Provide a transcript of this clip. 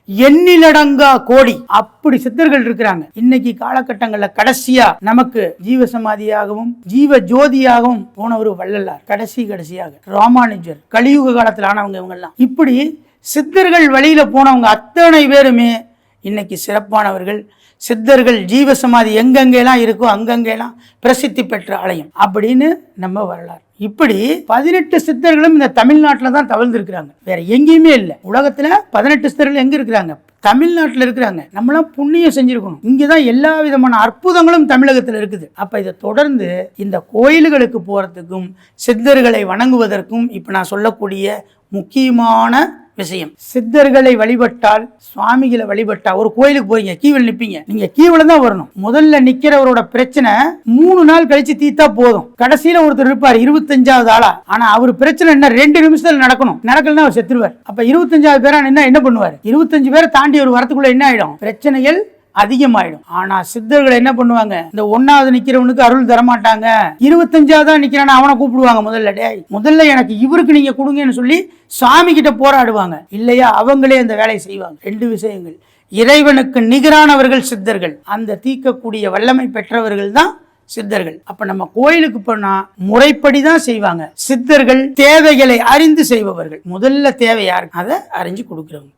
எண்ணிலடங்கா கோடி அப்படி சித்தர்கள் இருக்கிறாங்க. இன்னைக்கு காலகட்டங்கள்ல கடைசியா நமக்கு ஜீவசமாதியாகவும் ஜீவ ஜோதியாகவும் போனவர் வள்ளலார், கடைசியாக ராமானுஜர், கலியுக காலத்தில் ஆனவங்க இவங்கெல்லாம். இப்படி சித்தர்கள் வழியில போனவங்க அத்தனை பேருமே இன்னைக்கு சிறப்பானவர்கள். சித்தர்கள் ஜீவசமாதி எங்கெங்கெல்லாம் இருக்கோ அங்கங்கெல்லாம் பிரசித்தி பெற்ற ஆலயம் அப்படின்னு நம்ம வரலாறு. இப்படி 18 சித்தர்களும் இந்த தமிழ்நாட்டில் தான் தவழ்ந்திருக்கிறாங்க, வேற எங்கேயுமே இல்லை. உலகத்துல 18 சித்தர்கள் எங்க இருக்கிறாங்க? தமிழ்நாட்டில் இருக்கிறாங்க. நம்மளாம் புண்ணியம் செஞ்சிருக்கணும். இங்கதான் எல்லா விதமான அற்புதங்களும் தமிழகத்தில் இருக்குது. அப்ப இதை தொடர்ந்து இந்த கோயில்களுக்கு போறதுக்கும் சித்தர்களை வணங்குவதற்கும் இப்ப நான் சொல்லக்கூடிய முக்கியமான விஷயம், சித்தர்களை வழிபட்டால், சுவாமிகளை வழிபட்டா, ஒரு கோயிலுக்கு போறீங்க, கீவில் நிப்பீங்க, நீங்க கீவில தான் வரணும். முதல்ல நிக்கிறவரோட பிரச்சனை 3 நாள் கழிச்சு தீத்தா போதும். கடைசியில ஒருத்தர் இருப்பார் 25வது ஆளா, ஆனா அவர் பிரச்சனை என்ன 2 நிமிஷத்துல நடக்கணும், நடக்கலன்னா அவர் செத்துருவார். அப்ப 25வது பேரா என்ன பண்ணுவார்? 25 பேரை தாண்டி ஒரு வரத்துக்குள்ள என்ன ஆயிடும்? பிரச்சனைகள் அதிகமாயிடும். ஆனா சித்தர்கள் என்ன பண்ணுவாங்க? இந்த 1வது நிக்கிறவனுக்கு அருள் தரமாட்டாங்க, 25வது நிக்கிறான அவனை கூப்பிடுவாங்க. முதல்ல எனக்கு இவருக்கு நீங்க கொடுங்கன்னு சொல்லி சாமி கிட்ட போராடுவாங்க. இல்லையா அவங்களே அந்த வேலையை செய்வாங்க. 2 விஷயங்கள். இறைவனுக்கு நிகரானவர்கள் சித்தர்கள், அந்த தீர்க்கக்கூடிய வல்லமை பெற்றவர்கள் தான் சித்தர்கள். அப்ப நம்ம கோயிலுக்கு போனா முறைப்படி தான் செய்வாங்க. சித்தர்கள் தேவைகளை அறிந்து செய்பவர்கள். முதல்ல தேவை யாருக்கு? அதை அறிஞ்சு கொடுக்கிறவங்க.